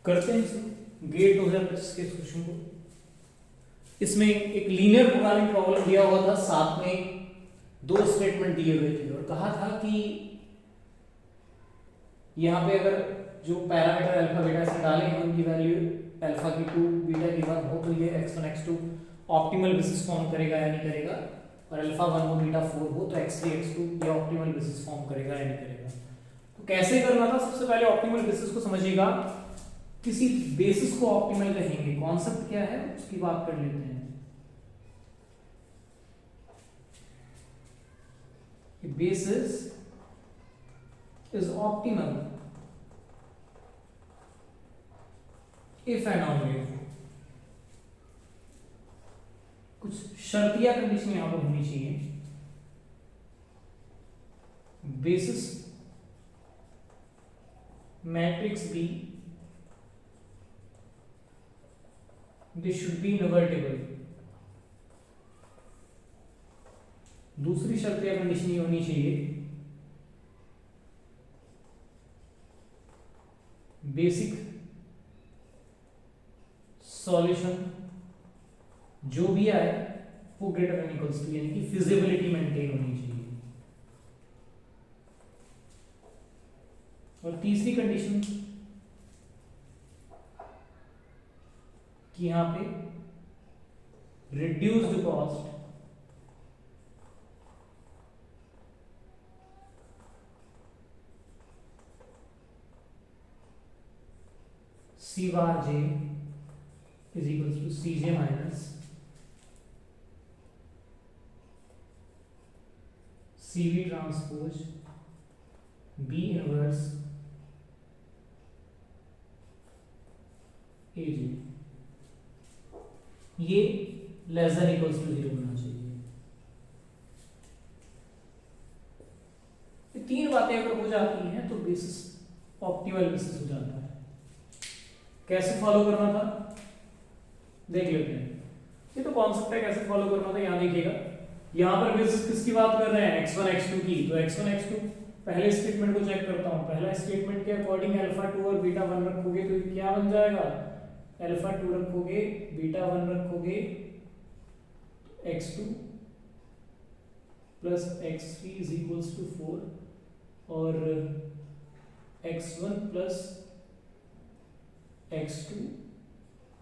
करते हैं इसे गेट 2025 के क्वेश्चन को। इसमें एक लीनियर प्रोग्रामिंग प्रॉब्लम दिया हुआ था, साथ में दो स्टेटमेंट दिए हुए थे और कहा था कि यहाँ पे अगर जो पैरामीटर अल्फा बीटा से डाले हैं उनकी वैल्यू अल्फा की 2 बीटा की 1 हो तो ये x1 x2 optimal basis form करेगा या नहीं करेगा, और अल्फा 1 हो बीटा 4 हो तो x3 x2 ये ऑप्टिमल बेसिस फॉर्म करेगा या नहीं करेगा। तो कैसे करना था, सबसे पहले ऑप्टिमल बेसिस को समझिएगा। किसी बेसिस को ऑप्टिमल कहेंगे, कॉन्सेप्ट क्या है उसकी बात कर लेते हैं। Basis is optimal if and only if, कुछ शर्तिया कंडीशन यहां पर होनी चाहिए। Basis matrix B they should be invertible। दूसरी शर्त या कंडीशन ये होनी चाहिए, बेसिक सॉल्यूशन जो भी आए वो ग्रेटर देन इक्वल्स टू, यानी कि फिजिबिलिटी मेंटेन होनी चाहिए। और तीसरी कंडीशन कि यहां पे reduced cost C bar J is equals to C J minus C V transpose B inverse A J, ये लेस देन इक्वल्स टू 0 होना चाहिए। ये तीन बातें अगर हो जाती हैं तो बेसिस ऑप्टिमल बेसिस हो जाता है। कैसे फॉलो करना था देख लेते हैं। ये तो कॉन्सेप्ट है, कैसे फॉलो करना था यहां देखिएगा। यहां पर बेसिस किसकी बात कर रहे हैं, x1 x2 की, तो x1 x2 पहले स्टेटमेंट को चेक करता हूं। पहला स्टेटमेंट के अकॉर्डिंग अल्फा 2 और बीटा 1 रखोगे तो ये क्या बन जाएगा, अल्फा 2 रखोगे बीटा 1 रखोगे x2 plus x3 is equals to 4 और x1 plus x2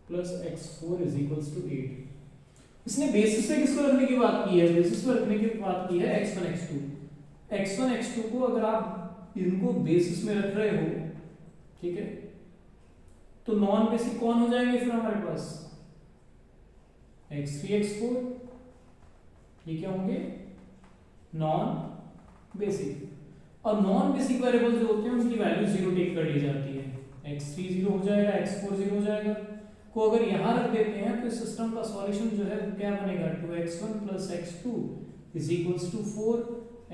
plus x4 is equals to 8। इसने बेसिस पे किसको रखने की बात की है, बेसिस पे रखने की बात की है x1 x2। x1 x2 को अगर आप इनको बेसिस में रख रहे हो, ठीक है, तो नॉन बेसिक कौन हो जाएंगे फिर हमारे पास, x3 x4, ये क्या होंगे नॉन बेसिक। और नॉन बेसिक वेरिएबल जो होते हैं उनकी वैल्यू 0 टेक कर ली जाती है, x3 0 हो जाएगा, x4 0 हो जाएगा। को अगर यहां रख देते हैं तो इस सिस्टम का सॉल्यूशन जो है वो क्या बनेगा, 2x1 plus x2 is equals to 4,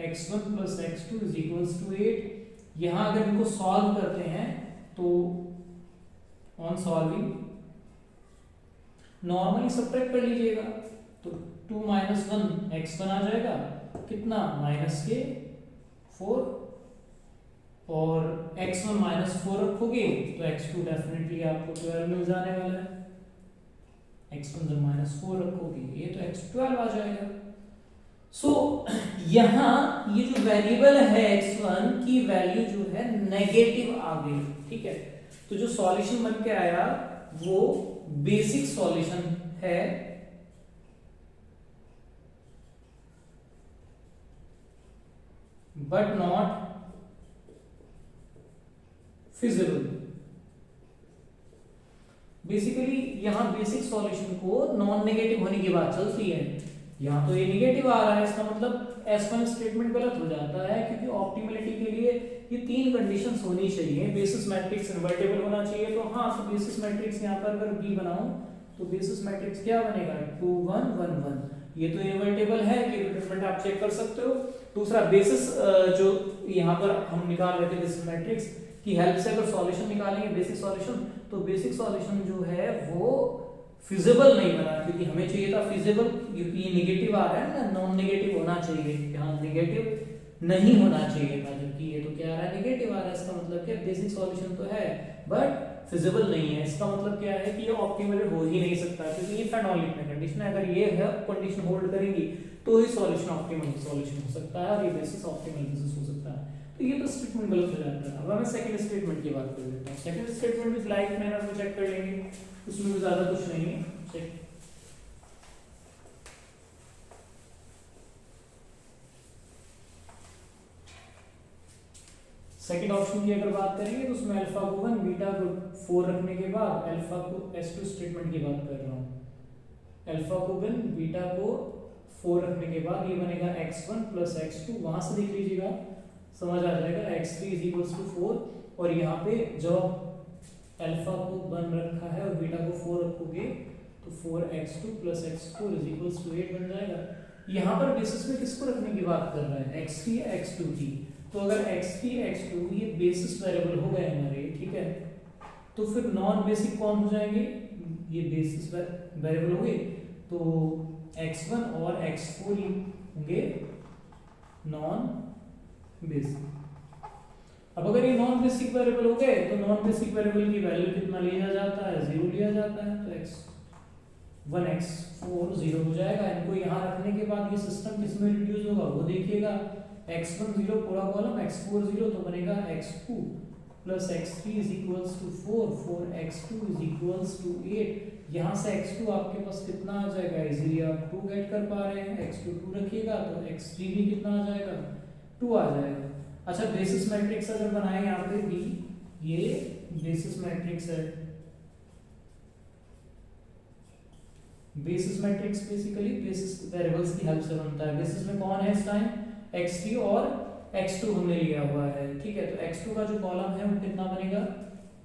x1 plus x2 is equals to 8। यहां अगर इनको सॉल्व करते हैं तो ऑन सॉल्विंग नॉर्मली सब्ट्रैक्ट कर लीजिएगा तो 2 माइनस 1 x1 आ जाएगा, कितना माइनस के 4, और x1 माइनस 4 रखोगे तो x2 डेफिनेटली आपको 12 मिल जाने वाला है। x1 जब माइनस 4 रखोगे ये तो x12 आ जाएगा। सो यहां ये जो वेरिएबल है x1 की वैल्यू जो है नेगेटिव आ गई, ठीक है। तो जो सॉल्यूशन बन के आया वो बेसिक सॉल्यूशन है, बट नॉट फिजिबल। बेसिकली यहां बेसिक सॉल्यूशन को नॉन नेगेटिव होने की बात चलती है, यहां तो ये नेगेटिव आ रहा है, इसका मतलब S1 स्टेटमेंट गलत हो जाता है, क्योंकि ऑप्टिमलिटी के लिए ये तीन कंडीशंस होनी चाहिए। बेसिस मैट्रिक्स इनवर्टेबल होना चाहिए, तो हाँ, तो बेसिस मैट्रिक्स यहां पर अगर B बनाऊं तो बेसिस मैट्रिक्स क्या बनेगा, 2 1 1 1। ये तो इनवर्टेबल है कि डिटरमिनेंट आप चेक कर सकते हो। दूसरा बेसिस जो यहां पर हम निकाल रहे थे बेसिस मैट्रिक्स की हेल्प से अगर सॉल्यूशन निकालेंगे बेसिक सॉल्यूशन, तो बेसिक सॉल्यूशन जो है वो फिजिबल नहीं बना, क्योंकि हमें चाहिए था फिजिबल, क्योंकि ये नेगेटिव आ रहा है ना, नॉन नेगेटिव होना चाहिए, यहाँ नेगेटिव नहीं होना चाहिए था, जबकि ये तो क्या आ रहा है, नेगेटिव आ रहा है। इसका मतलब क्या, बेसिक सॉल्यूशन तो है बट फिजिबल नहीं है। इसका मतलब क्या है कि ये ऑप्टिमल हो ही नहीं सकता, क्योंकि ये फेनोलिक में कंडीशन है, अगर ये है कंडीशन होल्ड करेंगी तो ही सॉल्यूशन ऑप्टिमल सॉल्यूशन हो सकता है और ये बेसिस ऑप्टिमल बेसिस हो सकता है। तो ये तो स्टेटमेंट गलत हो जाता है। अब मैं सेकंड स्टेटमेंट की बात कर लेता हूँ। सेकंड स्टेटमेंट भी लाइक मैनर में चेक कर लेंगे, उसमें भी ज्यादा कुछ नहीं है। चेक सेकंड ऑप्शन की अगर बात करेंगे तो उसमें अल्फा को 1 बीटा को 4 रखने के बाद अल्फा को S2 स्टेटमेंट की बात कर रहा हूँ। अल्फा को 1 बीटा को 4 रखने के बाद ये बनेगा x1 प्लस x2, वहां से देख लीजिएगा समझ आ जाएगा x3 इज इक्वल्स टू 4, और यहाँ पे जब अल्फा को 1 रखा है और बीटा को 4 रखोगे तो 4x2 plus x4 is equals to 8 बन जाएगा। यहाँ पर बेसिस में किसको रखने की बात कर रहा है, x3 x2 की। तो अगर x3 x2 ये बेसिस वेरिएबल हो गए हमारे, ठीक है, तो फिर नॉन बेसिक कौन हो जाएंगे, ये बेसिस वेरिएबल हो गए, तो x1 और x4 होंगे नॉन बेसिक। अब अगर ये नॉन बेसिक वेरिएबल हो गए तो नॉन बेसिक वेरिएबल की वैल्यू कितना लिया जाता है, 0 लिया जाता है। तो x1 x4 0 हो जाएगा। इनको यहाँ रखने के बाद ये सिस्टम किसमें रिड्यूस होगा वो देखिएगा, x1 0 पूरा कॉलम, x4 0, तो बनेगा x2 plus x3 is equals to 4, 4x2 is equals to 8। यहाँ से x2 आपके पास कितना आ जाएगा, इजीली आप 2 गेट कर पा रहे हैं, x2 2 रखिएगा तो x3 भी कितना आ जाएगा, 2 आ जाएगा। अच्छा बेसिस मैट्रिक्स अगर बनाए यहाँ पे भी, ये बेसिस मैट्रिक्स है। Basis matrix basically basis variables की हेल्प से बनता है। बेसिस में कौन है इस टाइम, x3 और x2 हमने लिया हुआ है, ठीक है। तो x2 का जो कॉलम है वो कितना बनेगा,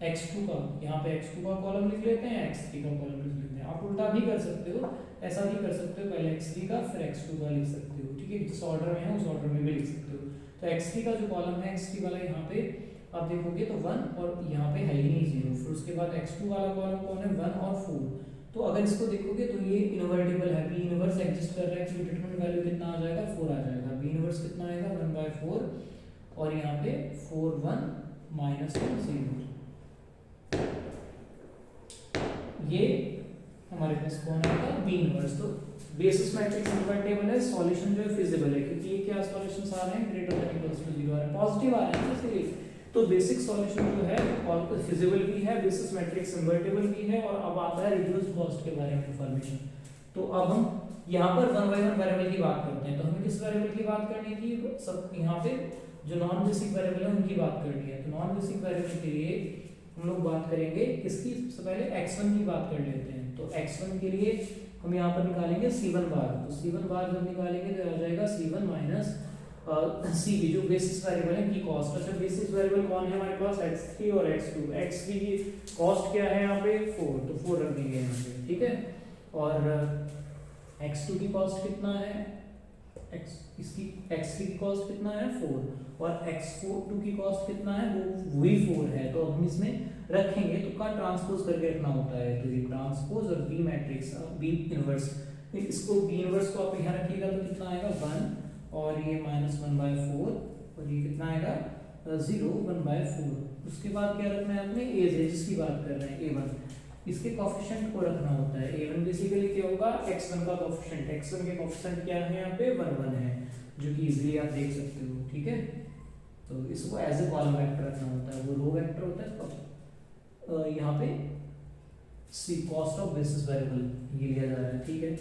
x2 का, यहाँ पे x2 का कॉलम लिख लेते हैं, x3 का कॉलम लिख लेते हैं। आप उल्टा भी कर सकते हो, ऐसा भी कर सकते हो, पहले x3 का फिर x2 का लिख सकते हो, ठीक है, जिस ऑर्डर में है उस ऑर्डर में भी लिख सकते हो। तो x3 का जो कॉलम है, x3 वाला यहाँ पे आप देखोगे तो 1 और यहाँ पे है ही नहीं 0। फिर उसके बाद x2 वाला कॉलम कौन है, 1 और 4। तो अगर इसको देखोगे तो ये इनवर्टिबल है, बी इनवर्स एग्जिस्ट कर रहा है, तो डिटरमिनेंट वैल्यू कितना आ जाएगा, 4 आ जाएगा। बी इनवर्स कितना आएगा, 1/4, और यहाँ पे 4 1 -1 0। ये हमारे पास कौन आएगा, बी इनवर्स। तो बेसिस मैट्रिक्स इनवर्टेबल है, सॉल्यूशन जो है फिजिबल है, क्योंकि ये क्या सॉल्यूशंस आ रहे हैं, ग्रेटर देन इक्वल्स टू 0 आ रहे हैं, पॉजिटिव आ रहे हैं इसलिए। तो बेसिक सॉल्यूशन जो है और फिजिबल भी है, बेसिस मैट्रिक्स इन्वर्टेबल भी है, और अब आता है रिड्यूस्ड कॉस्ट के बारे में इंफॉर्मेशन। तो अब हम यहाँ पर 1 by 1 वेरिएबल की बात करते हैं। तो हमें किस वेरिएबल की बात करनी थी, सब यहाँ पे जो नॉन बेसिक वेरिएबल है उनकी बात करनी है। तो नॉन बेसिक वेरिएबल के लिए हम लोग बात करेंगे किसकी, सबसे पहले x1 की बात कर लेते हैं। तो x1 के लिए हम यहाँ पर निकालेंगे c1 बार। तो c1 बार जब निकालेंगे तो आ जाएगा c1 माइनस सी की जो बेसिस वेरिएबल है की कॉस्ट। अच्छा बेसिस वेरिएबल कौन है हमारे पास, x3 और x2। x3 की कॉस्ट क्या है यहाँ पे 4, तो 4 रख देंगे यहाँ पे, ठीक है। और x2 की कॉस्ट कितना है, इसकी x3 की कॉस्ट कितना है 4, और x2 की कॉस्ट कितना है, वो वही 4 है। तो हम इसमें रखेंगे तो का ट्रांसपोज करके रखना होता है। तो ये ट्रांसपोज और बी मैट्रिक्स बी इनवर्स, इसको बी इनवर्स को आप यहाँ रखिएगा तो कितना आएगा 1, और ये -1/4, और ये कितना आएगा 0 1/4। उसके बाद क्या रखना है अपने, एज है जिसकी बात कर रहे हैं a1, इसके कोएफिशिएंट को रखना होता है। a1 बेसिकली क्या होगा, x1 का कोएफिशिएंट, x1 के कोएफिशिएंट क्या है यहाँ पे 1 1 है, जो कि इजीली आप देख सकते हो, ठीक है। तो इसको एज ए कॉलम वेक्टर रखना होता है, वो रो वेक्टर होता है। तो यहाँ पे सी कॉस्ट ऑफ बेसिस वेरिएबल ये लिया जा रहा है, ठीक है।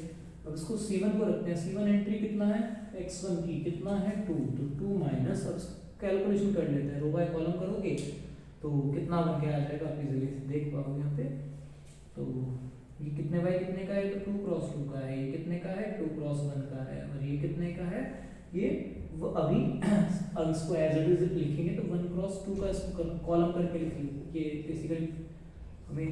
अब इसको c1 को रखते हैं, c1 एंट्री कितना है, x1 की कितना है 2, तो 2 माइनस, अब कैलकुलेशन कर लेते हैं, रो बाय कॉलम करोगे तो कितना बन के आ जाएगा, आप इजीली देख पाओगे यहाँ पे। तो ये कितने बाय कितने का है, तो 2 क्रॉस 2 का है, ये कितने का है 2 क्रॉस 1 का है, और ये कितने का है, ये वो अभी अब इसको एज इट इज लिखेंगे तो 1 क्रॉस 2 का इसको कॉलम करके लिख लीजिए। ये बेसिकली हमें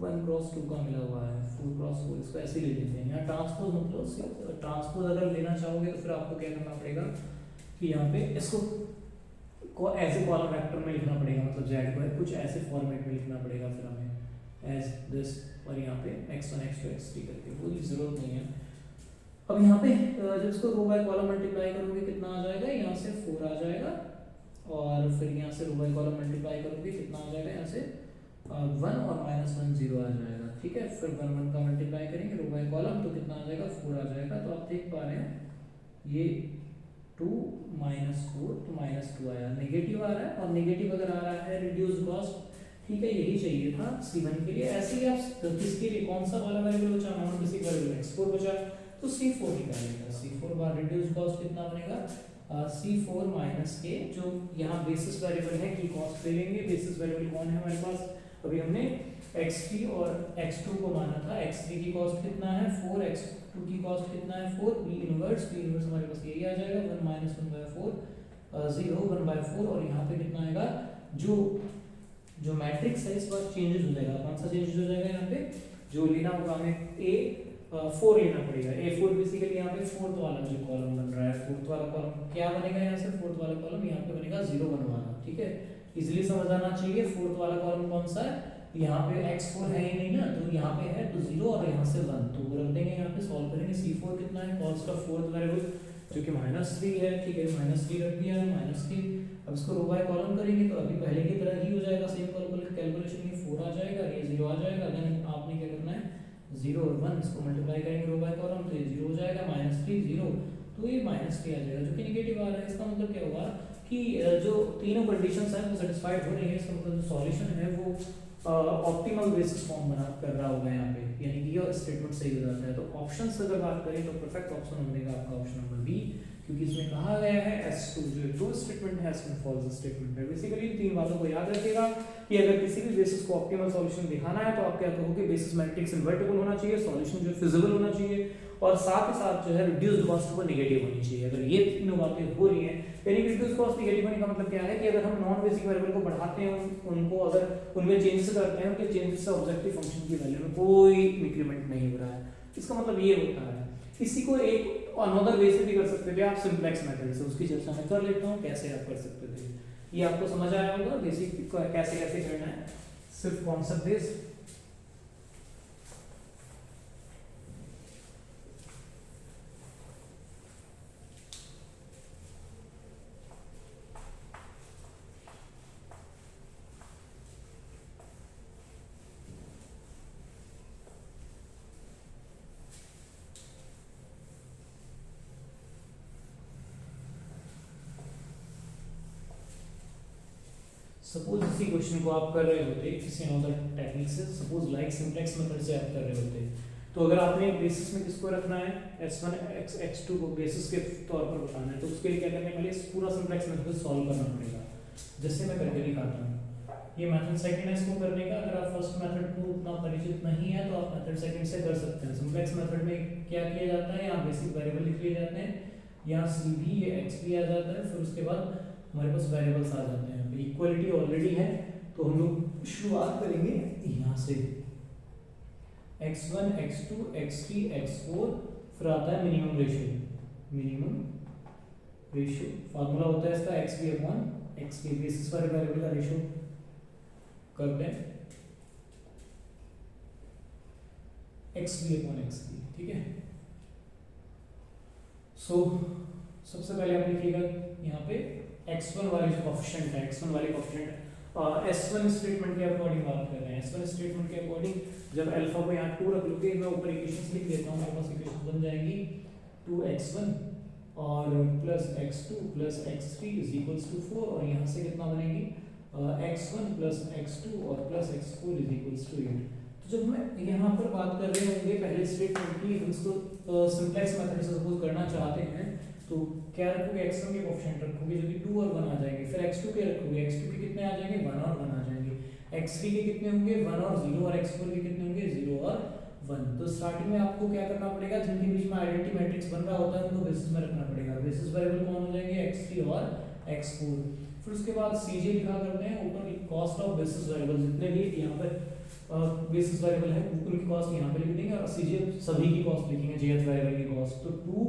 1 क्रॉस 2 का मिला हुआ है, 4 क्रॉस 4, इसको ऐसे ले लेते हैं। यहाँ ट्रांसपोज मतलब ट्रांसपोज अगर लेना चाहोगे तो फिर आपको क्या करना पड़ेगा कि यहाँ पे इसको ऐसे कॉलम वेक्टर में लिखना पड़ेगा, मतलब z को कुछ ऐसे फॉर्मेट में लिखना पड़ेगा फिर हमें एज दिस, और यहाँ पे x1 x2 x3 करके, वो जरूरत नहीं है। अब यहाँ पे जब इसको रो बाय कॉलम मल्टीप्लाई करोगे कितना आ जाएगा, यहाँ से 4 आ जाएगा, और फिर यहाँ से रो बाय कॉलम मल्टीप्लाई करोगे कितना आ जाएगा, यहाँ से 1 और -1 0 आ जाएगा, ठीक है। फिर 1 1 का मल्टीप्लाई करेंगे रो बाय कॉलम, तो कितना आ जाएगा 4 आ जाएगा। तो आप देख पा रहे हैं ये 2 -4 तो -2 आया, नेगेटिव आ रहा है। और नेगेटिव अगर आ रहा है रिड्यूस कॉस्ट, ठीक है, यही चाहिए था C1 के लिए। ऐसे ही आप किसके लिए कौन सा वाला वेरिएबल बचा, नॉन बेसिक वेरिएबल x4 बचा, तो C4 निकालेगा। C4 बार रिड्यूस कॉस्ट कितना बनेगा, C4 माइनस के जो यहाँ बेसिस वेरिएबल है की कॉस्ट ले लेंगे। बेसिस वेरिएबल कौन है हमारे पास, अभी हमने x3 और x2 को माना था। x3 की कॉस्ट कितना है 4, x2 की कॉस्ट कितना है 4, b इनवर्स हमारे पास यही आ जाएगा 1 - 1/4 0 1/4। और यहाँ पे कितना आएगा, जो मैट्रिक्स है इस बार चेंजेस हो जाएगा। कौन सा चेंजेस हो जाएगा, यहाँ पे जो लेना होगा हमें A4 लेना पड़ेगा। A4 बेसिकली यहाँ पे फोर्थ वाला जो कॉलम बन रहा है, फोर्थ वाला कॉलम क्या बनेगा, यहाँ से फोर्थ वाला कॉलम यहाँ पे बनेगा 0 1 वाला, ठीक है। इजीली समझ आना चाहिए। फोर्थ वाला कॉलम कौन सा है, यहाँ पे x4 है ही नहीं ना, तो यहाँ पे है तो 0 और यहाँ से 1, तो वो रख देंगे यहाँ पे। सॉल्व करेंगे, C4 कितना है, कॉस्ट ऑफ फोर्थ वेरिएबल जो कि -3 है, ठीक है, -3 रख दिया है, -3। अब इसको रो बाय कॉलम करेंगे तो अभी पहले की तरह ही हो जाएगा, सेम कैलकुलेशन में 4 आ जाएगा, ये 0 आ जाएगा। देन आपने क्या करना है, 0 और 1 इसको मल्टीप्लाई करेंगे रो बाय कॉलम, तो ये 0 हो जाएगा, -3 0, तो ये -3 आ जाएगा जो कि नेगेटिव आ रहा है। इसका मतलब क्या हुआ कि जो तीनों कंडीशंस हैं वो सेटिस्फाइड हो रही है। इसका मतलब जो सॉल्यूशन है वो ऑप्टिमल बेसिस फॉर्म बना कर रहा होगा यहाँ पे, यानी कि ये स्टेटमेंट सही हो जाता है। तो ऑप्शंस अगर बात करें तो परफेक्ट ऑप्शन बनेगा आपका ऑप्शन नंबर बी, क्योंकि इसमें कहा गया है S2 जो ट्रू स्टेटमेंट है, S1 फॉल्स स्टेटमेंट है। बेसिकली तीन बातों को याद रखिएगा कि अगर किसी भी बेसिस को ऑप्टिमल सॉल्यूशन दिखाना है तो आप क्या कहोगे, बेसिस मैट्रिक्स इन्वर्टिबल होना चाहिए, सॉल्यूशन जो फिजिबल होना चाहिए, और साथ ही साथ जो है रिड्यूस्ड कॉस्ट वो नेगेटिव होनी चाहिए। अगर ये तीनों बातें हो रही हैं, यानी कि रिड्यूस्ड कॉस्ट नेगेटिव होने का मतलब क्या है कि अगर हम नॉन बेसिक वेरिएबल को बढ़ाते हैं, उनको अगर उनमें चेंजेस करते हैं, उनके चेंजेस से ऑब्जेक्टिव फंक्शन की वैल्यू में कोई इंक्रीमेंट नहीं हो रहा है, इसका मतलब ये होता है। इसी को एक अनदर वे से भी कर सकते थे आप, सिंप्लेक्स मेथड से, उसकी चर्चा मैं कर लेता हूँ कैसे आप कर सकते थे। ये आपको समझ आया होगा बेसिक कैसे कैसे करना है, सिर्फ कॉन्सेप्ट बेस्ड। सपोज इसी क्वेश्चन को आप कर रहे होते किसी अनदर टेक्निक से, सपोज लाइक सिंप्लेक्स मेथड से आप कर रहे होते, तो अगर आपने बेसिस में किसको रखना है, S1 x2 को बेसिस के तौर पर बताना है, तो उसके लिए क्या करना है, पहले पूरा सिंप्लेक्स मेथड सॉल्व करना पड़ेगा। जैसे मैं करके दिखाता हूँ, ये मेथड सेकंड है इसको करने का। अगर आप फर्स्ट मेथड को उतना परिचित नहीं है तो आप मेथड सेकंड से कर सकते हैं। सिंप्लेक्स मेथड में क्या किया जाता है, यहाँ बेसिक वेरिएबल लिख लिए जाते हैं, यहाँ CB ये XB आ जाता है, फिर उसके बाद हमारे पास वेरिएबल्स आ जाते हैं। इक्वलिटी ऑलरेडी है तो हम लोग शुरुआत करेंगे यहाँ से, x1 x2 x3 x4, फिर आता है मिनिमम रेशियो, फार्मूला होता है इसका xb/xk, बेसिस वाले वेरिएबल का रेशियो करते हैं xb/xk, ठीक है। सो सबसे पहले आप लिखिएगा यहाँ पे x1 वाले जो कोएफिशिएंट है, x1 वाले कोएफिशिएंट S1 स्टेटमेंट के अकॉर्डिंग बात कर रहे हैं। S1 स्टेटमेंट के अकॉर्डिंग जब अल्फा को यहाँ 2 रख लोगे, मैं ऊपर इक्वेशंस लिख देता हूँ, मेरे पास इक्वेशन बन जाएगी 2x1 और plus x2 plus x3 is equals to 4, और यहाँ से कितना बनेगी x1 प्लस x2 और plus x4 is equals to 8। तो जब मैं यहाँ पर बात कर रहे होंगे पहले स्टेटमेंट की, हम इसको सिंप्लेक्स मेथड से सपोज करना चाहते हैं, तो क्या रखोगे, x1 के कोएफिशिएंट रखोगे जो कि 2 और 1 आ जाएंगे, फिर x2 के रखोगे, x2 के कितने आ जाएंगे 1 और 1 आ जाएंगे, x3 के कितने होंगे 1 और 0, और x4 के कितने होंगे 0 और 1। तो स्टार्टिंग में आपको क्या करना पड़ेगा, जिनके बीच में आइडेंटिटी मैट्रिक्स बन रहा होता है उनको बेसिस में रखना पड़ेगा। बेसिस वेरिएबल कौन हो जाएंगे, x3 और x4। फिर उसके बाद cj लिखा करते हैं, ऊपर कॉस्ट ऑफ बेसिस वेरिएबल जितने भी यहाँ पर बेसिस वेरिएबल है उनकी कॉस्ट यहाँ पे लिख देंगे, और cj सभी की कॉस्ट लिखेंगे, jth वेरिएबल की कॉस्ट। तो 2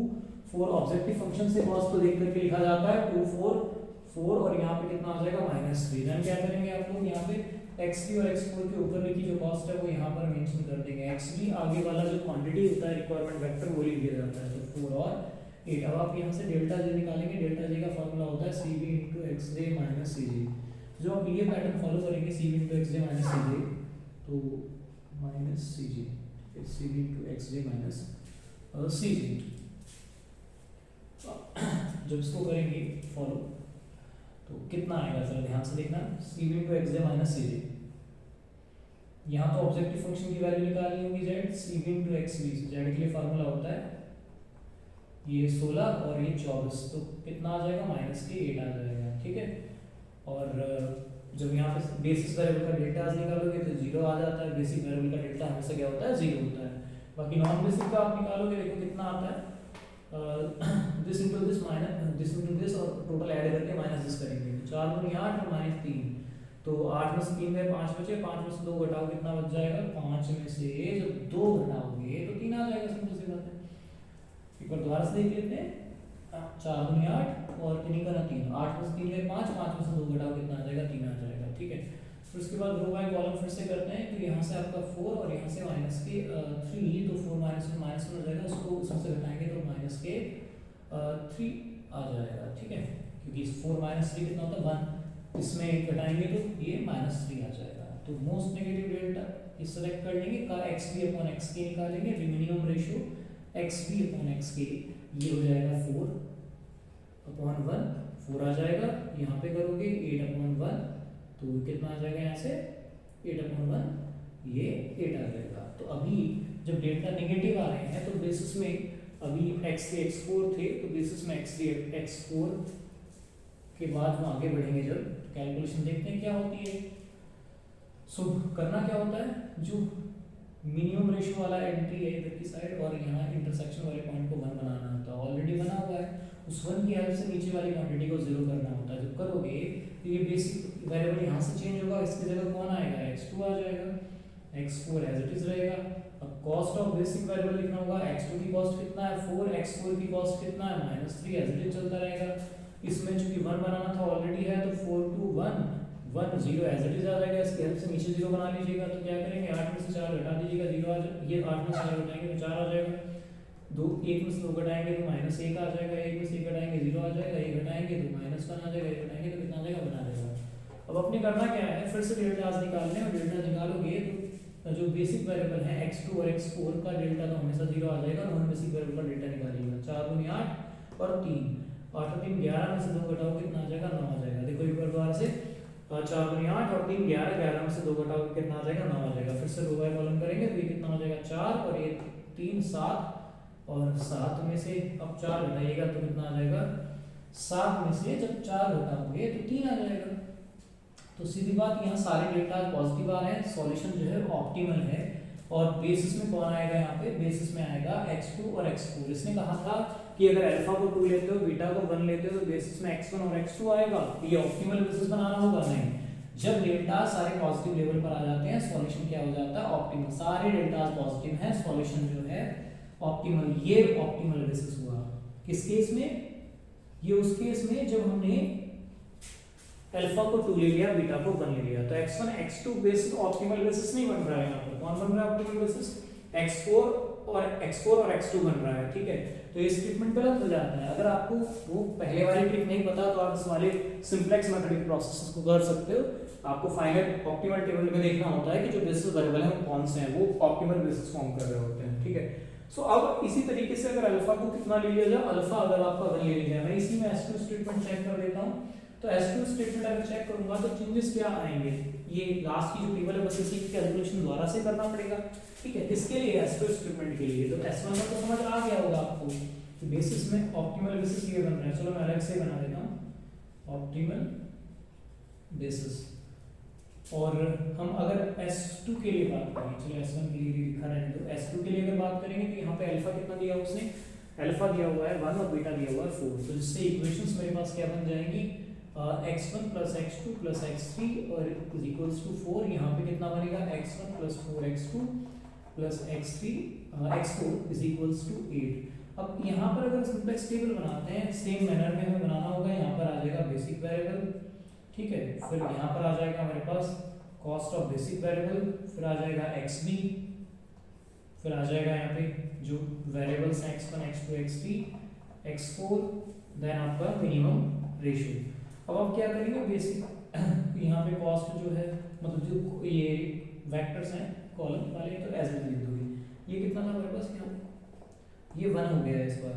4 ऑब्जेक्टिव फंक्शन से कॉस्ट को देख करके लिखा जाता है 2 4 4, और यहाँ पे कितना आ जाएगा -3। देन क्या करेंगे आप लोग, यहाँ पे x3 और x4 के ऊपर लिखी जो कॉस्ट है वो यहाँ पर मेंशन कर देंगे, xb आगे वाला जो क्वांटिटी होता है रिक्वायरमेंट वेक्टर वो लिख दिया जाता है, तो 4 और 8। अब आप यहाँ से डेल्टा j निकालेंगे, डेल्टा j का फॉर्मूला होता है cb × xj - cj। जो आप ये पैटर्न फॉलो करेंगे सी B into X J minus C जे, तो माइनस सी जे, सी B into X J minus C जे, जब इसको करेंगे फॉलो तो कितना आएगा, जरा ध्यान से देखना, C B into X J minus C J. यहाँ तो ऑब्जेक्टिव फंक्शन की वैल्यू निकालनी होगी Z, C B into X B, Z के लिए फार्मूला होता है ये 16 और ये 24, तो कितना आ जाएगा माइनस के 8 आ जाएगा, ठीक है। और जब यहाँ पे बेसिस वेरिएबल का डेल्टा निकालोगे तो 0 आ जाता है, बेसिक वेरिएबल का डेल्टा हमेशा क्या होता है 0 होता है। बाकी नॉन बेसिक का आप निकालोगे, देखो कितना आता है, this into this minus this into this, और टोटल ऐड करके माइनस दिस करेंगे, 4 दूनी 8 और माइनस 3, तो 8 में से 3 गए 5 बचे, 5 में से 2 घटाओ कितना बच जाएगा, 5 में से जब 2 घटाओगे तो 3 आ जाएगा, सिंपल सी बात है। एक बार दोबारा से देख लेते हैं, 4 दूनी 8 और कितनी का 3, 8 में से 3 गए 5, 5 में से 2 घटाओ कितना आ जाएगा, 3 आ जाएगा, ठीक है। फिर उसके बाद रो बाय कॉलम फिर से करते हैं, तो यहाँ से आपका 4 और यहाँ से माइनस के 3, तो 4 माइनस में हो जाएगा, उसको उसमें से घटाएंगे तो माइनस के 3 आ जाएगा, ठीक है, क्योंकि 4 माइनस 3 कितना होता है 1, इसमें घटाएंगे तो ये माइनस 3 आ जाएगा। तो मोस्ट नेगेटिव डेल्टा इस सेलेक्ट कर लेंगे, का X B upon X K निकालेंगे, minimum ratio X B upon X K, ये हो जाएगा 4 अपॉन 1, 4 आ जाएगा, यहाँ पे करोगे 8 अपॉन 1, तो कितना आ जाएगा यहाँ से 8 अपॉन 1, ये 8 आ जाएगा। तो अभी जब डेल्टा नेगेटिव आ रहे हैं तो बेसिस में अभी x3 x4 थे, तो बेसिस में x3 x4 के बाद हम आगे बढ़ेंगे, जब कैलकुलेशन देखते हैं क्या होती है। सो करना क्या होता है, जो मिनिमम रेशियो वाला एंट्री है इधर की साइड और यहाँ इंटरसेक्शन वाले पॉइंट को 1 बनाना होता है, ऑलरेडी बना हुआ है, उस 1 की हेल्प से नीचे वाली क्वांटिटी को 0 करना होता है। जब करोगे तो ये बेसिक वेरिएबल यहाँ से चेंज होगा, इसकी जगह कौन आएगा, x2 आ जाएगा, x4 एज इट इज रहेगा। अब कॉस्ट ऑफ बेसिक वेरिएबल लिखना होगा, x2 की कॉस्ट कितना है 4, x4 की कॉस्ट कितना है -3, एज इट इज चलता रहेगा। इसमें चूंकि 1 बनाना था ऑलरेडी है, तो 4 to 1 1 0 एज इट इज आ जाएगा, इसकी हेल्प से नीचे 0 बना लीजिएगा। तो क्या करेंगे, 8 में से 4 घटा दीजिएगा, 0 आ जाएगा, ये 8 में से 4 घटाएंगे तो 4 आ जाएगा, 1 में से 2 घटाएंगे तो -1 आ जाएगा, 1 में से 1 घटाएंगे 0 आ जाएगा, 1 घटाएंगे तो -1 आ जाएगा, 1 घटाएंगे तो कितना आ जाएगा, बना देगा। अब अपने करना क्या है, फिर से डेल्टा निकालने, और डेल्टा निकालोगे तो जो बेसिक वेरिएबल है x2 और x4 का डेल्टा तो हमेशा 0 आ जाएगा, नॉन बेसिक वेरिएबल का डेल्टा निकालिएगा, 4 दूनी 8 और 3, 8 और 3 11 में से 2 घटाओ कितना आ जाएगा, 9 आ जाएगा। देखो एक बार दोबारा से, 4 दूनी 8 और 3 11, 11 में से 2 घटाओ कितना आ जाएगा, 9 आ जाएगा। फिर से रो बाय कॉलम करेंगे तो ये कितना हो जाएगा 4 और ये 3 7, और 7 में से अब 4 घटाइएगा तो कितना आ जाएगा, 7 में से जब 4 घटाओगे तो 3 आ जाएगा। तो सीधी बात, यहाँ सारे डेल्टा पॉजिटिव आ रहे हैं, सॉल्यूशन जो है ऑप्टिमल है। और बेसिस में कौन आएगा, यहाँ पे बेसिस में आएगा x2 और x4। इसने कहा था कि अगर अल्फा को 2 लेते हो, बीटा को 1 लेते हो, तो बेसिस में x1 और x2 आएगा, ये ऑप्टिमल बेसिस बनाना होगा, नहीं। जब डेल्टा सारे पॉजिटिव लेवल पर आ जाते हैं, सॉल्यूशन क्या हो जाता है, ऑप्टिमल। सारे डेल्टा पॉजिटिव हैं, सॉल्यूशन जो है ऑप्टिमल, ये ऑप्टिमल बेसिस हुआ। किस केस में, ये उस केस में जब हमने अल्फा को 2 ले लिया, बीटा को 1 ले लिया, तो x1 x2 basis optimal basis नहीं बन रहा है। यहाँ पर कौन बन रहा है ऑप्टिमल बेसिस, x4 और x2 बन रहा है, ठीक है। तो ये स्टेटमेंट गलत हो जाता है। अगर आपको वो पहले वाली ट्रिक नहीं पता तो आप इस वाले सिंप्लेक्स मैथमेटिक प्रोसेस को कर सकते हो। आपको फाइनल ऑप्टिमल टेबल में देखना होता है कि जो बेसिस वेरिएबल है वो कौन से हैं, वो ऑप्टिमल बेसिस फॉर्म कर रहे होते हैं, ठीक है। सो अब इसी तरीके से अगर अल्फा को कितना ले लिया जाए, अल्फा अगर आपका 1 ले लिया जाए, मैं इसी में S2 स्टेटमेंट चेक कर देता हूँ। तो S2 स्टेटमेंट अगर चेक करूंगा तो चेंजेस क्या आएंगे, ये लास्ट की जो टेबल है बस इसी की कैलकुलेशन दोबारा से करना पड़ेगा, ठीक है। किसके लिए, S2 स्टेटमेंट के लिए। तो S1 में तो समझ आ गया होगा आपको कि बेसिस में ऑप्टिमल बेसिस ये बन रहा है। चलो मैं अलग से बना देता हूँ ऑप्टिमल बेसिस। और हम अगर S2 के लिए बात करें, चलो S1 के लिए भी लिखा रहने दो, S2 के लिए अगर बात करेंगे तो यहाँ पे अल्फा कितना दिया उसने, अल्फा दिया हुआ है 1 और बीटा दिया हुआ है 4। तो जिससे इक्वेशंस मेरे पास क्या बन जाएंगी, x1 plus x2 plus x3 और इज इक्वल्स टू 4। यहाँ पे कितना बनेगा, x1 plus 4x2 plus x4 is equals to 8। अब यहाँ पर अगर सिंप्लेक्स टेबल बनाते हैं, सेम मैनर में हमें बनाना होगा। यहाँ पर आ जाएगा बेसिक वेरिएबल, ठीक है। फिर यहाँ पर आ जाएगा हमारे पास कॉस्ट ऑफ बेसिक वेरिएबल, फिर आ जाएगा xb, फिर आ जाएगा यहाँ पे जो वेरिएबल्स हैं x1 x2 x3 x4, then आपका मिनिमम रेशियो। अब आप क्या करेंगे, बेसिक यहाँ पे कॉस्ट जो है मतलब जो ये वेक्टर्स हैं कॉलम वाले तो एज इट लिख दोगे। ये कितना था हमारे पास, क्या ये 1 हो गया है इस बार,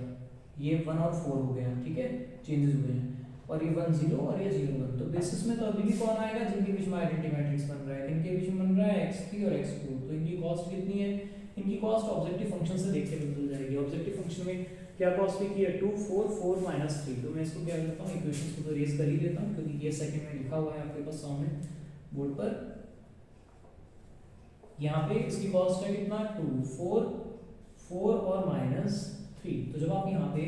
ये 1 और 4 हो गया, ठीक है, चेंजेस हुए हैं, और ये 1 0 और ये 0 1। तो बेसिस में तो अभी भी कौन आएगा जिनके बीच में आइडेंटिटी मैट्रिक्स बन रहा है, इनके बीच में बन रहा है x3 और x2। तो इनकी कॉस्ट कितनी है, इनकी कॉस्ट ऑब्जेक्टिव फंक्शन से देख के बदल जाएगी। ऑब्जेक्टिव फंक्शन में क्या कॉस्ट लिखी है 2 4 4 -3। तो मैं इसको क्या करता हूँ, इक्वेशंस को तो रेज कर ही देता हूँ क्योंकि ये सेकंड में लिखा हुआ है आपके पास सामने बोर्ड पर। यहाँ पे इसकी कॉस्ट है कितना 2 4 4 और -3। तो जब आप यहाँ पे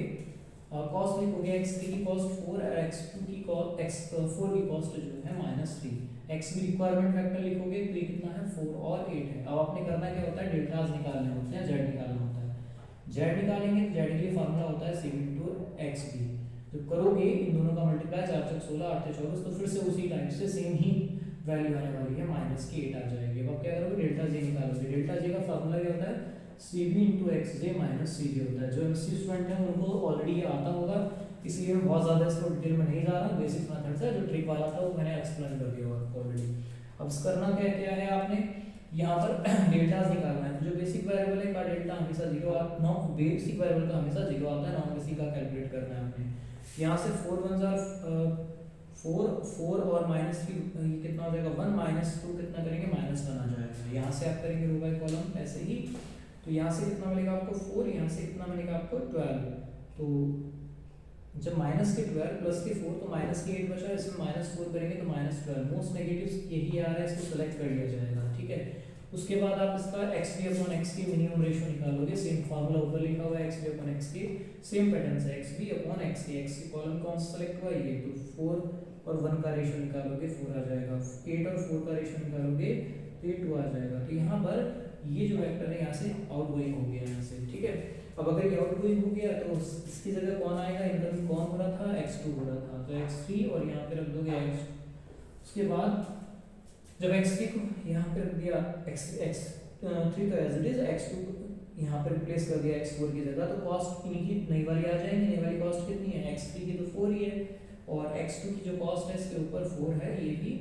कॉस्ट लिखोगे x3 की कॉस्ट 4 और x2 की कॉस्ट x4 की कॉस्ट जो है -3, x भी रिक्वायरमेंट फैक्टर लिखोगे तो ये कितना है 4 और 8 है। अब आपने करना क्या होता है, डेल्टास निकालने होते हैं, z निकालना होता है। z निकालेंगे तो z के लिए फार्मूला होता है c * xb। जब करोगे इन दोनों का मल्टीप्लाई 4 × 16 8 × 24 तो फिर से उसी टाइम से सेम ही वैल्यू आने वाली है -8 आ जाएगी। अब आप क्या करोगे, डेल्टा j निकालोगे। डेल्टा j का फार्मूला क्या होता है, cb * xj - cj होता है। जो एमएससी स्टूडेंट हैं उनको ऑलरेडी ये आता होगा, इसलिए मैं बहुत ज़्यादा इसको डिटेल में नहीं जा रहा। बेसिक मेथड से जो ट्रिक वाला था वो मैंने एक्सप्लेन कर दिया ऑलरेडी। अब करना क्या क्या है, आपने यहाँ पर डेल्टास निकालना है। जो बेसिक वेरिएबल है का डेल्टा हमेशा 0 आता है, नॉन बेसिक वेरिएबल का हमेशा 0 आता है, नॉन बेसिक का कैलकुलेट करना है आपने। यहाँ से 4 1 4 और -3 कितना हो जाएगा 1 -2 कितना करेंगे -1 आ जाएगा। यहाँ से आप करेंगे रो बाय कॉलम ऐसे ही, तो यहाँ से कितना मिलेगा आपको 4, यहाँ से कितना मिलेगा आपको 12। तो जब माइनस के 12 प्लस के 4 तो माइनस के 8 बचा, इसमें -4 करेंगे तो -12। मोस्ट नेगेटिव यही आ रहा है, इसको सेलेक्ट कर लिया जाएगा, ठीक है। उसके बाद आप इसका xb/x मिनिमम रेशियो निकालोगे। सेम फार्मूला ऊपर लिखा हुआ है xb/x, सेम पैटर्न से xb/x, x की कॉलम कौन सा सेलेक्ट हुआ ये, तो 4 और 1 का रेशियो निकालोगे 4 आ जाएगा, 8 और 4 का रेशियो निकालोगे तो ये 2 आ जाएगा। तो यहाँ पर ये जो वेक्टर है यहाँ से आउटगोइंग हो गया यहाँ से, ठीक है। अब अगर ये आउटगोइंग हो गया तो इसकी जगह कौन आएगा, इनकमिंग कौन हो रहा था, x2 हो रहा था, तो x3 और यहाँ पे रख दोगे x। उसके बाद जब x3 को यहाँ पे रख दिया x3 तो एज इट इज, x2 यहाँ पे रिप्लेस कर दिया x4 की जगह, तो कॉस्ट इनकी नई वाली आ जाएगी। नई वाली कॉस्ट कितनी है, x3 की तो 4 ही है और x2 की जो कॉस्ट है इसके ऊपर 4 है ये भी।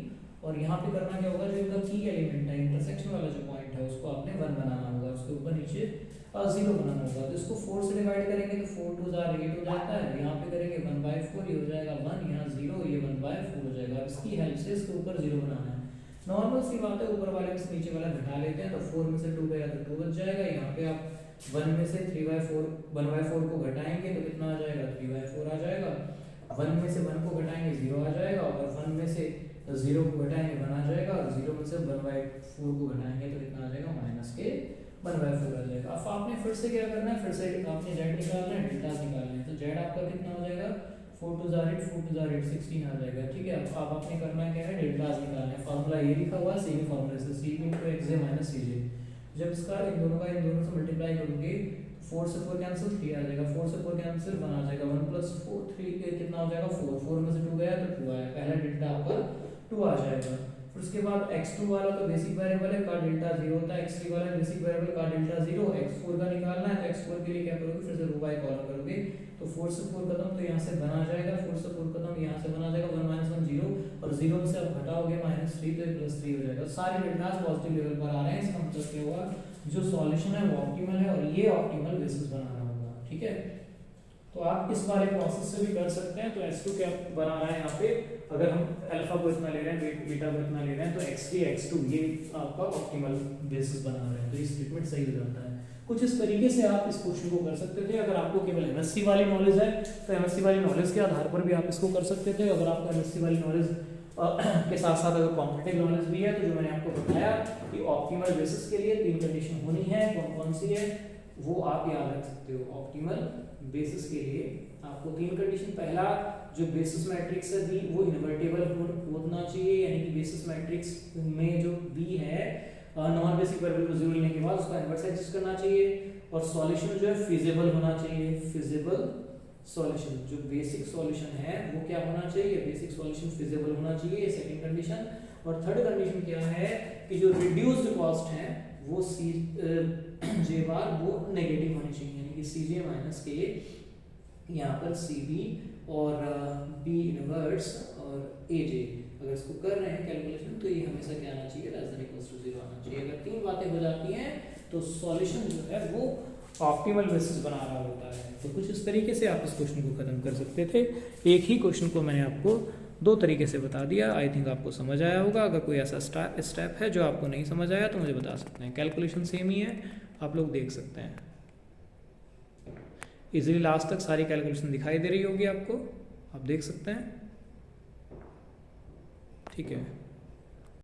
और यहाँ पे करना क्या होगा, जो इनका की एलिमेंट है इंटरसेक्शन वाला जो पॉइंट है उसको आपने 1 बनाना होगा, उसके ऊपर नीचे 0 बनाना होगा। तो इसको 4 से डिवाइड करेंगे तो 4 2 8 हो जाता है। यहाँ पे करेंगे 1/4, ये हो जाएगा 1, यहाँ 0, ये 1/4 हो जाएगा। इसकी हेल्प से इसके ऊपर 0 बनाना है। नॉर्मल सी बात है, ऊपर वाले में से नीचे वाला घटा लेते हैं तो 4 में से 2 गया तो 2 बच जाएगा। यहाँ पे आप 1 में से 1/4 को घटाएंगे तो कितना आ जाएगा 3/4 आ जाएगा। 1 में से 1 को घटाएंगे 0 आ जाएगा, और 1 में से 0 को घटाएंगे 1 आ जाएगा, और 0 में से 1/4 को घटाएंगे तो कितना आ जाएगा -1/4 आ जाएगा। अब आपने फिर से क्या करना है, फिर से आपने z निकालना है, डेल्टास निकालना है। तो z आपका कितना हो जाएगा 4 2 8 4 2 8 16 आ जाएगा, ठीक है। अब आपने करना है क्या है, डेल्टास निकालना है। फार्मूला ये लिखा हुआ है सेम फार्मूला से, cb * xj - cj। जब इसका इन दोनों से मल्टीप्लाई करोगे 4 से 4 कैंसिल 3 आ जाएगा, 4 से 4 कैंसिल 1 आ जाएगा, 1 + 4 3 कितना हो जाएगा 4, 4 में से 2 गया तो 2 आया। पहला डेल्टा आपका 2 आ जाएगा। फिर उसके बाद x2 वाला तो बेसिक वेरिएबल है का डेल्टा 0 होता है, x3 वाला बेसिक वेरिएबल का डेल्टा 0, x4 का निकालना है। तो x4 के लिए क्या करोगे, फिर से रो बाय कॉलम करोगे तो 4 से 4 खत्म तो यहाँ से बना जाएगा, 4 से 4 खत्म यहाँ से बना जाएगा, 1 - 1 0, और 0 में से आप घटाओगे -3 तो ये +3 हो जाएगा। सारे डेल्टास पॉजिटिव लेवल पर आ रहे हैं, इसका मतलब क्या हुआ, जो सॉल्यूशन है वो ऑप्टिमल है और ये ऑप्टिमल बेसिस बनाना होगा, ठीक है। तो आप इस वाले प्रोसेस से भी कर सकते हैं। तो S2 क्या बना रहा है यहाँ पे, अगर हम अल्फा को इतना ले रहे हैं, बीटा को इतना ले रहे हैं, तो x3 x2 ये आपका ऑप्टिमल बेसिस बना रहे हैं। तो ये स्टेटमेंट सही हो जाता है। कुछ इस तरीके से आप इस क्वेश्चन को कर सकते थे। अगर आपको केवल एमएससी वाली नॉलेज है तो एमएससी वाली नॉलेज के आधार पर भी आप इसको कर सकते थे। अगर आपको एमएससी वाली नॉलेज के साथ साथ अगर कॉम्पिटिटिव नॉलेज भी है, तो जो मैंने आपको बताया कि ऑप्टिमल बेसिस के लिए 3 कंडीशन होनी है, कौन कौन सी है वो आप याद रख सकते हो। ऑप्टिमल बेसिस के लिए आपको 3 कंडीशन, पहला जो बेसिस मैट्रिक्स है B वो इन्वर्टेबल होना चाहिए, यानी कि बेसिस मैट्रिक्स में जो B है नॉन बेसिक वेरिएबल को 0 लेने के बाद उसका इन्वर्स एग्जिस्ट करना चाहिए, और सॉल्यूशन जो है फिजिबल होना चाहिए। फिजिबल सॉल्यूशन, जो बेसिक सॉल्यूशन है वो क्या होना चाहिए, बेसिक सॉल्यूशन फिजिबल होना चाहिए, सेकंड कंडीशन। और थर्ड कंडीशन क्या है कि जो रिड्यूस्ड कॉस्ट है वो Cj बार वो नेगेटिव होनी चाहिए, यानी कि Cj - K यहाँ पर सी बी और बी इनवर्स और ए जे अगर इसको कर रहे हैं कैलकुलेशन तो ये हमेशा क्या आना चाहिए, लेस देन इक्वल्स टू 0 आना चाहिए। अगर तीन बातें हो जाती हैं तो सॉल्यूशन जो है वो ऑप्टिमल बेसिस बना रहा होता है। तो कुछ इस तरीके से आप इस क्वेश्चन को खत्म कर सकते थे। एक ही क्वेश्चन को मैंने आपको दो तरीके से बता दिया। आई थिंक आपको समझ आया होगा। अगर कोई ऐसा स्टेप है जो आपको नहीं समझ आया तो मुझे बता सकते हैं। कैलकुलेशन सेम ही है, आप लोग देख सकते हैं। इजीली लास्ट तक सारी कैलकुलेशन दिखाई दे रही होगी आपको, आप देख सकते हैं। ठीक है।